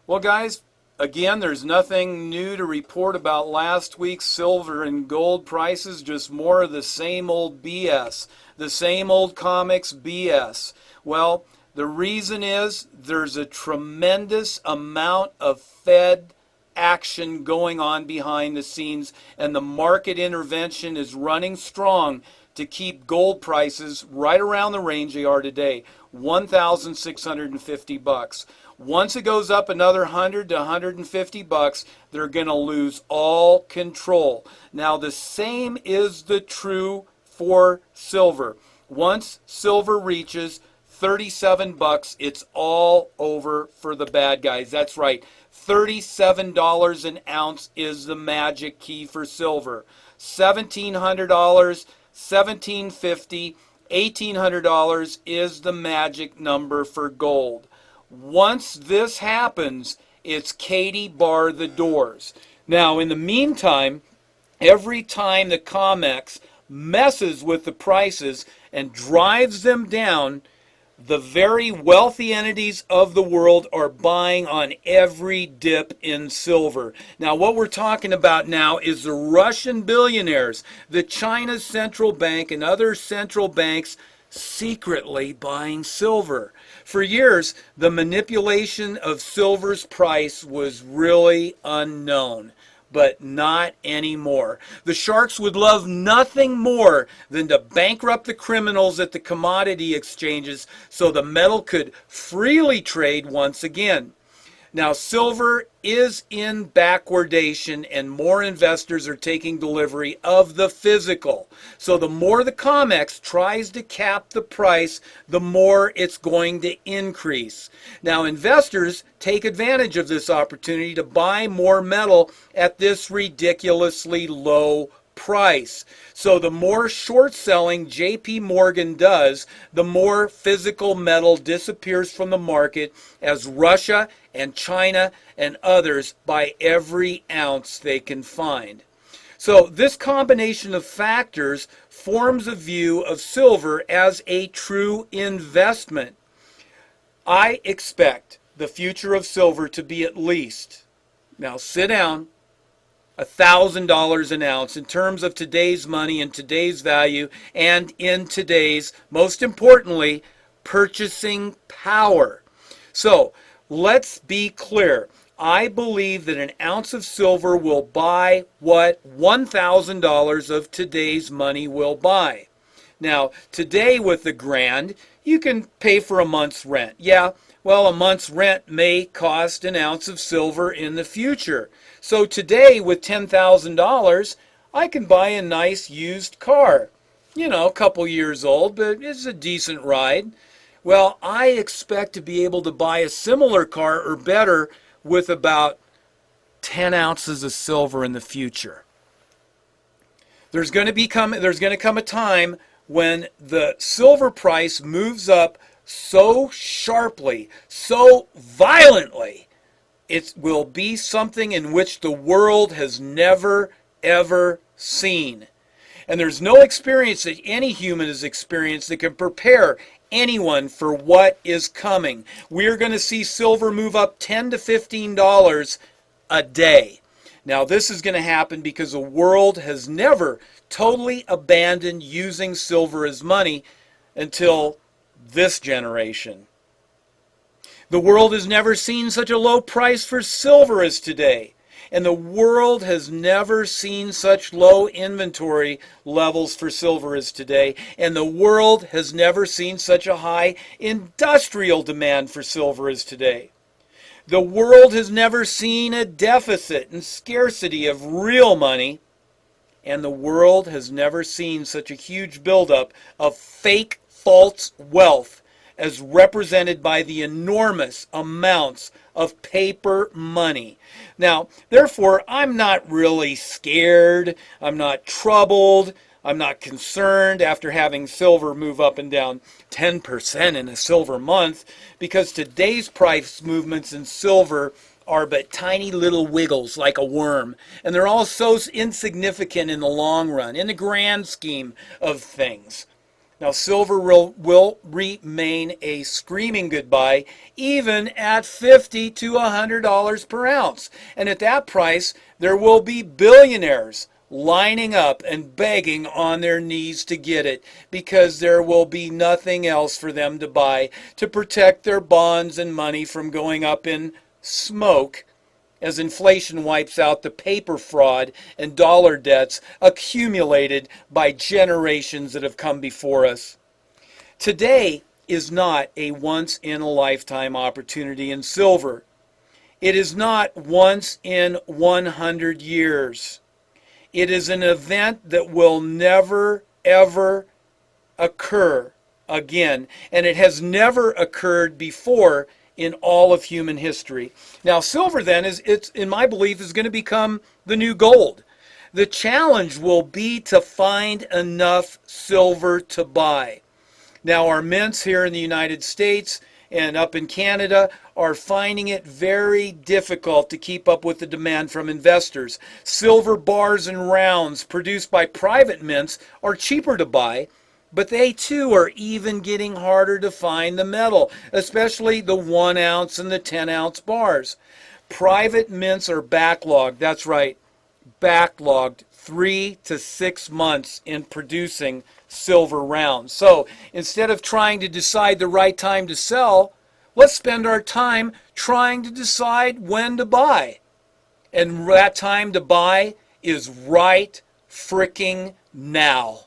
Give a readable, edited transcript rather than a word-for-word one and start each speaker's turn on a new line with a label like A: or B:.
A: Well, guys, again, there's nothing new to report about last week's silver and gold prices, just more of the same old BS, the same old comics BS. Well, the reason is there's a tremendous amount of Fed action going on behind the scenes, and the market intervention is running strong to keep gold prices right around the range they are today, 1,650 bucks. Once it goes up another 100 to 150 bucks, they're going to lose all control. Now, the same is the true for silver. Once silver reaches 37 bucks, it's all over for the bad guys. That's right. $37 an ounce is the magic key for silver. $1,700, $1,750, $1,800 is the magic number for gold. Once this happens, it's Katie bar the doors. Now, in the meantime, every time the COMEX messes with the prices and drives them down, the very wealthy entities of the world are buying on every dip in silver. Now, what we're talking about now is the Russian billionaires, the China's central bank, and other central banks secretly buying silver. For years, the manipulation of silver's price was really unknown. But not anymore. The sharks would love nothing more than to bankrupt the criminals at the commodity exchanges so the metal could freely trade once again. Now, silver is in backwardation and more investors are taking delivery of the physical. So the more the COMEX tries to cap the price, the more it's going to increase. Now, investors take advantage of this opportunity to buy more metal at this ridiculously low price. So the more short selling JP Morgan does, the more physical metal disappears from the market as Russia and China and others buy every ounce they can find. So this combination of factors forms a view of silver as a true investment. I expect the future of silver to be at least, now sit down, $1,000 an ounce in terms of today's money and today's value and in today's, most importantly, purchasing power. So let's be clear. I believe that an ounce of silver will buy what $1,000 of today's money will buy. Now, today with the grand, you can pay for a month's rent. Yeah, well, a month's rent may cost an ounce of silver in the future. So today with $10,000, I can buy a nice used car. You know, a couple years old, but it's a decent ride. Well, I expect to be able to buy a similar car or better with about 10 ounces of silver in the future. There's going to come a time when the silver price moves up so sharply, so violently, it will be something in which the world has never, ever seen. And there's no experience that any human has experienced that can prepare anyone for what is coming. We're going to see silver move up $10 to $15 a day. Now, this is going to happen because the world has never totally abandoned using silver as money until this generation. The world has never seen such a low price for silver as today. And the world has never seen such low inventory levels for silver as today. And the world has never seen such a high industrial demand for silver as today. The world has never seen a deficit and scarcity of real money. And the world has never seen such a huge buildup of fake false wealth as represented by the enormous amounts of paper money. Now, therefore, I'm not really scared, I'm not troubled, I'm not concerned after having silver move up and down 10% in a silver month, because today's price movements in silver are but tiny little wiggles like a worm, and they're all so insignificant in the long run, in the grand scheme of things. Now, silver will remain a screaming goodbye, even at $50 to $100 per ounce. And at that price, there will be billionaires lining up and begging on their knees to get it, because there will be nothing else for them to buy to protect their bonds and money from going up in smoke as inflation wipes out the paper fraud and dollar debts accumulated by generations that have come before us. Today is not a once-in-a-lifetime opportunity in silver. It is not once in 100 years. It is an event that will never, ever occur again, and it has never occurred before in all of human history. Now, silver then it's in my belief is going to become the new gold. The challenge will be to find enough silver to buy. Now, our mints here in the United States and up in Canada are finding it very difficult to keep up with the demand from investors. Silver bars and rounds produced by private mints are cheaper to buy, but they too are even getting harder to find the metal, especially the 1 ounce and the 10-ounce bars. Private mints are backlogged, that's right, backlogged 3 to 6 months in producing silver rounds. So instead of trying to decide the right time to sell, let's spend our time trying to decide when to buy. And that time to buy is right fricking now.